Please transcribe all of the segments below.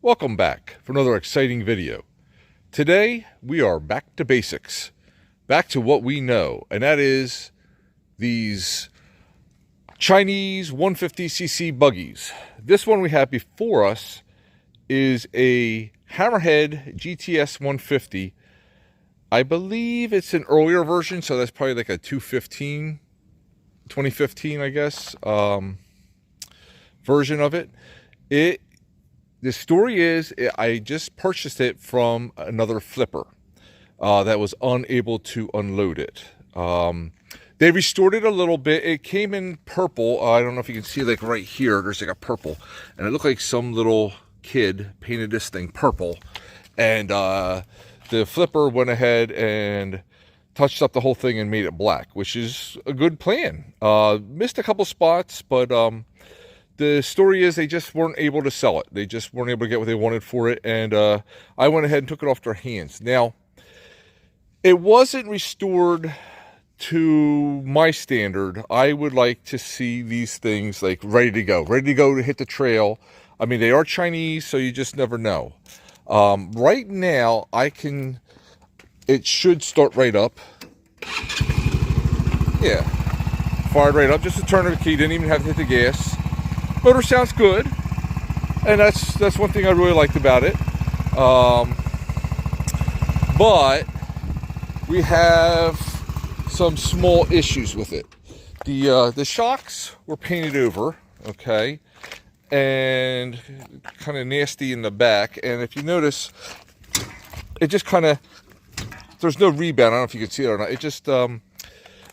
Welcome back for another exciting video. Today we are back to basics, back to what we know, and that is these Chinese 150cc buggies. This one we have before us is a HAMMERHEAD GTS 150. I believe it's an earlier version, so that's probably like a 2015, I guess, version of it. The story is, I just purchased it from another flipper that was unable to unload it. They restored it a little bit. It came in purple. I don't know if you can see, like right here, there's like a purple. And it looked like some little kid painted this thing purple. And the flipper went ahead and touched up the whole thing and made it black, which is a good plan. Missed a couple spots, but the story is they just weren't able to sell it. They just weren't able to get what they wanted for it, and I went ahead and took it off their hands. Now, it wasn't restored to my standard. I would like to see these things like ready to go to hit the trail. I mean, they are Chinese, so you just never know. Right now, it should start right up. Yeah, fired right up. Just a turn of the key, didn't even have to hit the gas. Motor sounds good, and that's one thing I really liked about it. But we have some small issues with it. The shocks were painted over, okay, and kind of nasty in the back. And if you notice, it just kind of, there's no rebound. I don't know if you can see it or not. It just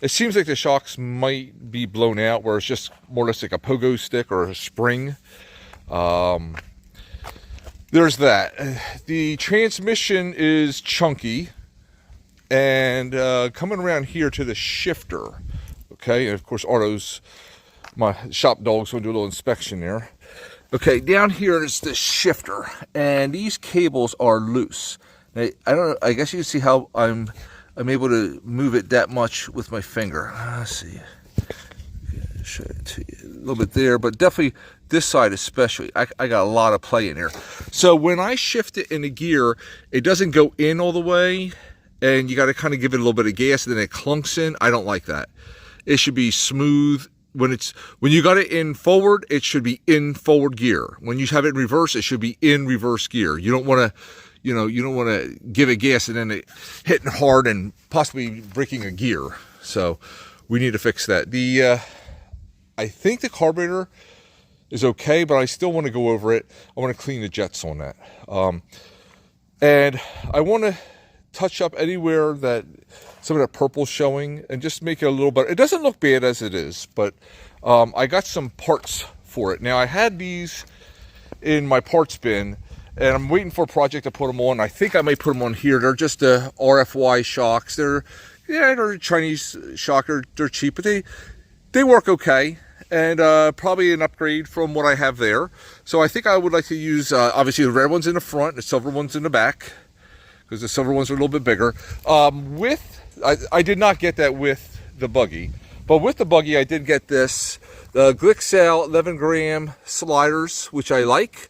it seems like the shocks might be blown out, where it's just more or less like a pogo stick or a spring. There's that. The transmission is chunky, and coming around here to the shifter, okay, and of course Arto's, my shop dog's going to do a little inspection there. Okay, down here is the shifter, and these cables are loose. Now, I don't know, I guess you can see how I'm able to move it that much with my finger. Let's see. Show it to you a little bit there, but definitely this side especially. I got a lot of play in here. So when I shift it in the gear, it doesn't go in all the way, and you got to kind of give it a little bit of gas, and then it clunks in. I don't like that. It should be smooth. When you got it in forward, it should be in forward gear. When you have it in reverse, it should be in reverse gear. You don't want to, you don't want to give it gas and then it hitting hard and possibly breaking a gear. So we need to fix that. I think the carburetor is okay, but I still want to go over it. I want to clean the jets on that. And I want to touch up anywhere that some of that purple's showing and just make it a little better. It doesn't look bad as it is, but I got some parts for it. Now, I had these in my parts bin, and I'm waiting for a project to put them on. I think I might put them on here. They're just the RFY shocks. They're Chinese shock. They're cheap, but they work okay, and probably an upgrade from what I have there. So I think I would like to use, obviously, the red ones in the front, the silver ones in the back, because the silver ones are a little bit bigger. I did not get that with the buggy, but with the buggy, I did get this, the Glixel 11-gram sliders, which I like.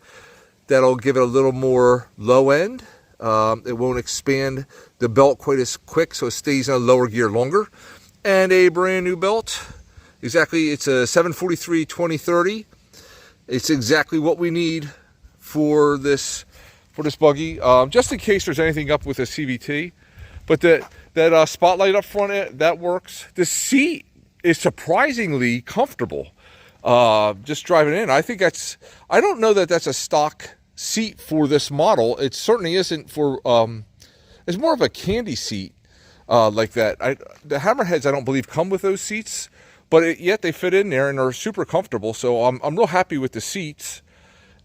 That'll give it a little more low end. It won't expand the belt quite as quick, so it stays in a lower gear longer. And a brand new belt. Exactly, it's a 743-2030. It's exactly what we need for this buggy. Just in case there's anything up with a CVT. But that spotlight up front, that works. The seat is surprisingly comfortable. Just driving in, I think I don't know that that's a stock seat for this model. It certainly isn't for, it's more of a candy seat like that. The Hammerheads, I don't believe, come with those seats, but yet they fit in there and are super comfortable. So I'm real happy with the seats.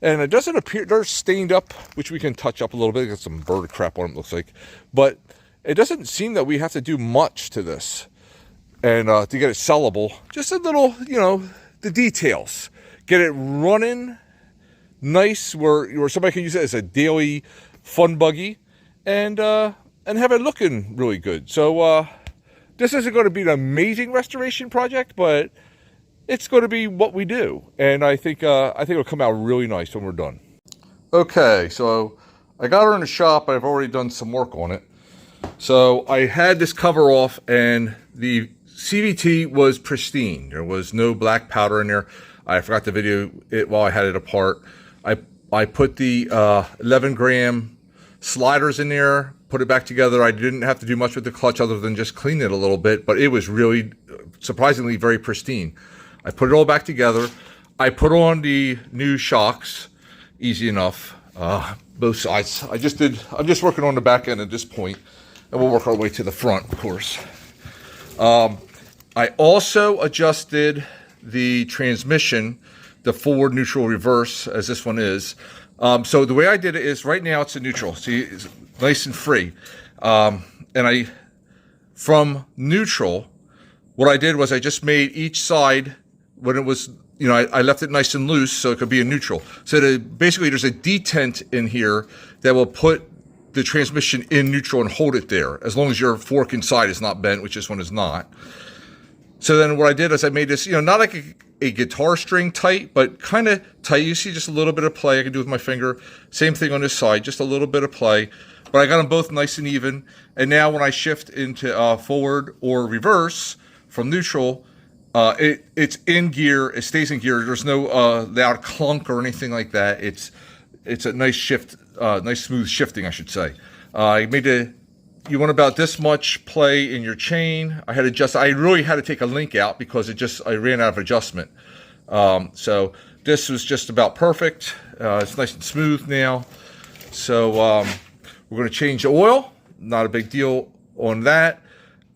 And it doesn't appear, they're stained up, which we can touch up a little bit. Got some bird crap on them, looks like. But it doesn't seem that we have to do much to this. And to get it sellable, just a little, the details. Get it running nice where somebody can use it as a daily fun buggy, and have it looking really good. So this isn't going to be an amazing restoration project, but it's going to be what we do, and I think it'll come out really nice when we're done. Okay, so I got her in the shop. I've already done some work on it. So I had this cover off, and the CVT was pristine. There was no black powder in there. I forgot to video it while I had it apart. I put the 11-gram sliders in there, put it back together. I didn't have to do much with the clutch other than just clean it a little bit, but it was really surprisingly very pristine. I put it all back together. I put on the new shocks, easy enough, both sides. I'm just working on the back end at this point, and we'll work our way to the front, of course. I also adjusted the transmission, the forward, neutral, reverse, as this one is. So the way I did it is, right now it's a neutral. See, it's nice and free. And from neutral, what I did was I just made each side, when it was, I left it nice and loose so it could be a neutral. So basically there's a detent in here that will put the transmission in neutral and hold it there, as long as your fork inside is not bent, which this one is not. So then what I did is I made this, not like a guitar string tight, but kind of tight. You see just a little bit of play I can do with my finger. Same thing on this side, just a little bit of play. But I got them both nice and even. And now when I shift into forward or reverse from neutral, it's in gear. It stays in gear. There's no loud clunk or anything like that. It's a nice shift, nice smooth shifting, I should say. You want about this much play in your chain. I really had to take a link out because I ran out of adjustment. So this was just about perfect. It's nice and smooth now. So we're going to change the oil. Not a big deal on that.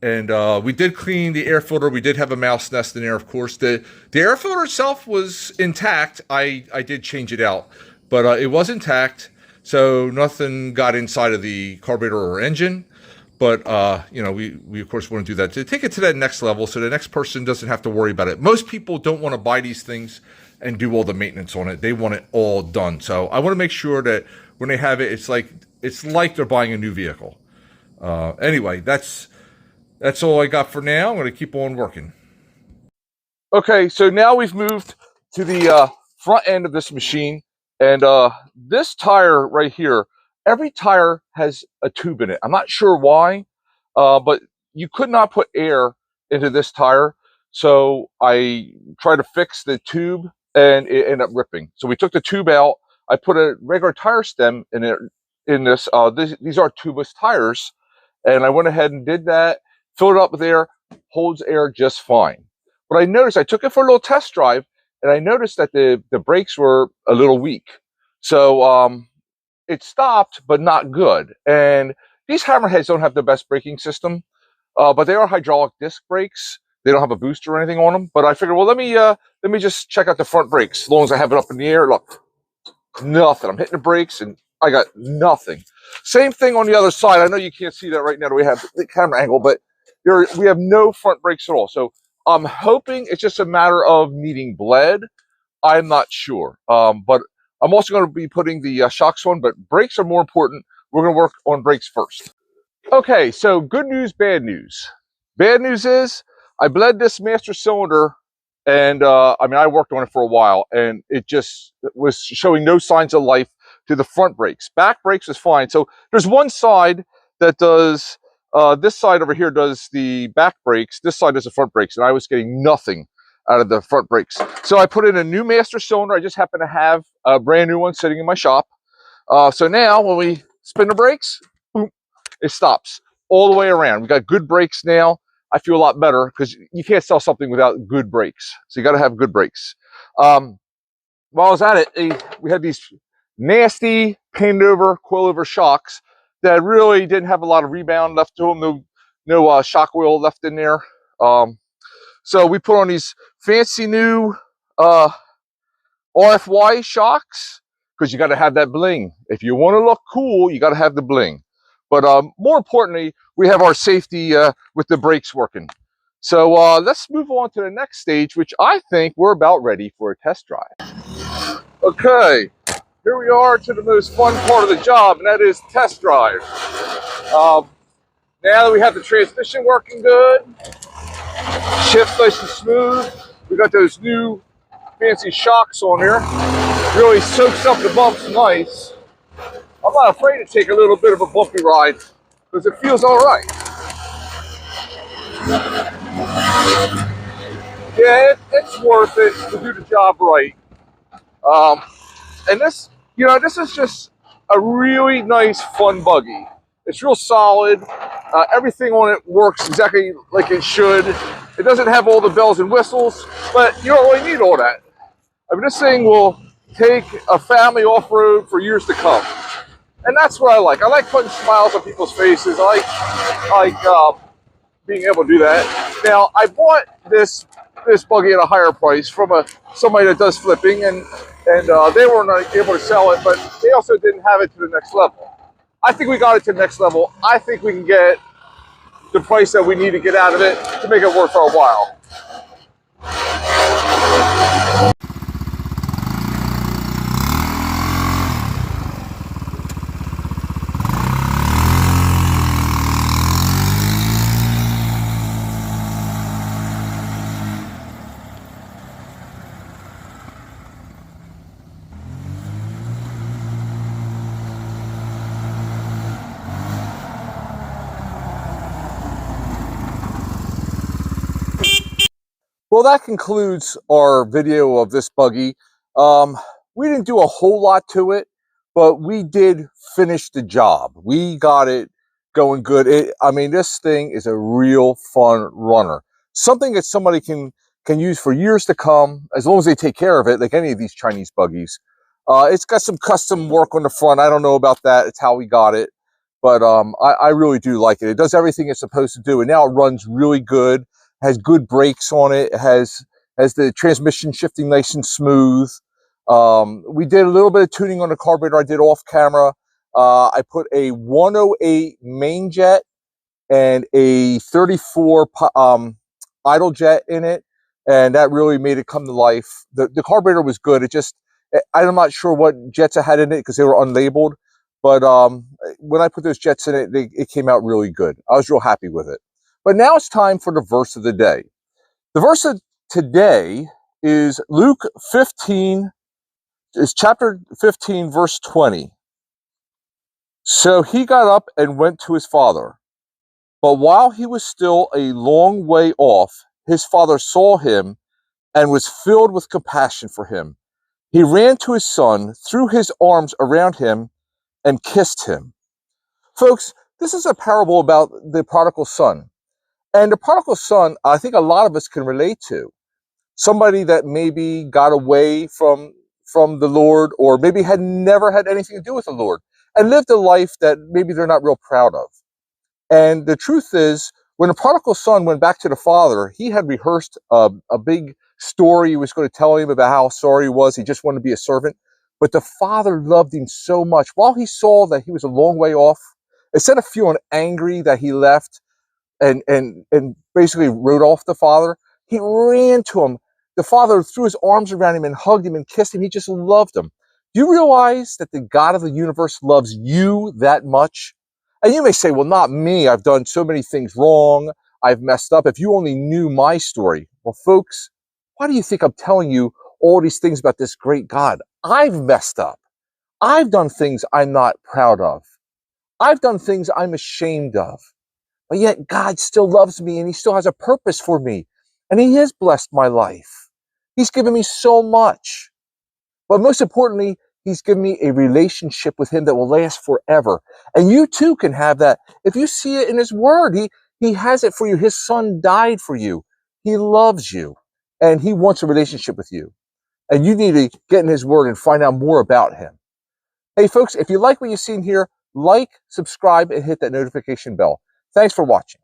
And we did clean the air filter. We did have a mouse nest in there, of course. The air filter itself was intact. I did change it out, but it was intact. So nothing got inside of the carburetor or engine. But, we of course want to do that to take it to that next level so the next person doesn't have to worry about it. Most people don't want to buy these things and do all the maintenance on it. They want it all done. So I want to make sure that when they have it, it's like they're buying a new vehicle. Anyway, that's all I got for now. I'm going to keep on working. Okay, so now we've moved to the front end of this machine. And this tire right here, every tire has a tube in it. I'm not sure why, but you could not put air into this tire. So I tried to fix the tube and it ended up ripping. So we took the tube out. I put a regular tire stem in it. These are tubeless tires. And I went ahead and did that, filled it up with air, holds air just fine. But I noticed, I took it for a little test drive, and I noticed that the brakes were a little weak. So it stopped, but not good. And these Hammerheads don't have the best braking system, but they are hydraulic disc brakes. They don't have a booster or anything on them. But I figured, well, let me just check out the front brakes. As long as I have it up in the air, look, nothing. I'm hitting the brakes, and I got nothing. Same thing on the other side. I know you can't see that right now. We have the camera angle, but we have no front brakes at all. So I'm hoping it's just a matter of needing bled. I'm not sure. But I'm also going to be putting the shocks on, but brakes are more important. We're going to work on brakes first. Okay, so good news, bad news. Bad news is I bled this master cylinder, and I worked on it for a while, and it just was showing no signs of life to the front brakes. Back brakes was fine. So there's one side that does, this side over here does the back brakes, this side does the front brakes, and I was getting nothing out of the front brakes. So I put in a new master cylinder. I just happen to have a brand new one sitting in my shop. So now when we spin the brakes, boom, it stops all the way around. We got good brakes now. I feel a lot better because you can't sell something without good brakes. So you got to have good brakes. While I was at it, we had these nasty painted over, coilover shocks that really didn't have a lot of rebound left to them. No shock oil left in there. So we put on these fancy new RFY shocks because you got to have that bling. If you want to look cool, you got to have the bling. But more importantly, we have our safety with the brakes working. So let's move on to the next stage, which I think we're about ready for a test drive. Okay, here we are to the most fun part of the job, and that is test drive. Now that we have the transmission working good, shift nice and smooth, we got those new fancy shocks on there. Really soaks up the bumps nice. I'm not afraid to take a little bit of a bumpy ride because it feels all right. Yeah, it's worth it to do the job right. And this, this is just a really nice, fun buggy. It's real solid. Everything on it works exactly like it should. It doesn't have all the bells and whistles, but you don't really need all that. I mean, this thing will take a family off-road for years to come. And that's what I like. I like putting smiles on people's faces. I like being able to do that. Now, I bought this buggy at a higher price from somebody that does flipping, and they weren't able to sell it, but they also didn't have it to the next level. I think we got it to the next level. I think we can get the price that we need to get out of it to make it worth our while. Well, that concludes our video of this buggy. We didn't do a whole lot to it, but we did finish the job. We got it going good. I mean, this thing is a real fun runner. Something that somebody can use for years to come, as long as they take care of it, like any of these Chinese buggies. It's got some custom work on the front. I don't know about that. It's how we got it. But I really do like it. It does everything it's supposed to do, and now it runs really good. Has good brakes on it. It has the transmission shifting nice and smooth. We did a little bit of tuning on the carburetor. I did off camera. I put a 108 main jet and a 34 idle jet in it, and that really made it come to life. The carburetor was good. I'm not sure what jets I had in it because they were unlabeled, but when I put those jets in it, it came out really good. I was real happy with it. But now it's time for the verse of the day. The verse of today is Luke 15, is chapter 15, verse 20. So he got up and went to his father. But while he was still a long way off, his father saw him and was filled with compassion for him. He ran to his son, threw his arms around him, and kissed him. Folks, this is a parable about the prodigal son. And the prodigal son, I think a lot of us can relate to. Somebody that maybe got away from the Lord, or maybe had never had anything to do with the Lord, and lived a life that maybe they're not real proud of. And the truth is, when the prodigal son went back to the father, he had rehearsed a big story he was going to tell him about how sorry he was. He just wanted to be a servant. But the father loved him so much. While he saw that he was a long way off, instead of feeling angry that he left, and basically wrote off the father, he ran to him. The father threw his arms around him and hugged him and kissed him. He just loved him. Do you realize that the God of the universe loves you that much? And you may say, well, not me. I've done so many things wrong. I've messed up. If you only knew my story. Well, folks, why do you think I'm telling you all these things about this great God? I've messed up. I've done things I'm not proud of. I've done things I'm ashamed of. But yet God still loves me, and he still has a purpose for me. And he has blessed my life. He's given me so much. But most importantly, he's given me a relationship with him that will last forever. And you too can have that. If you see it in his word, he has it for you. His son died for you. He loves you. And he wants a relationship with you. And you need to get in his word and find out more about him. Hey folks, if you like what you've seen here, like, subscribe, and hit that notification bell. Thanks for watching.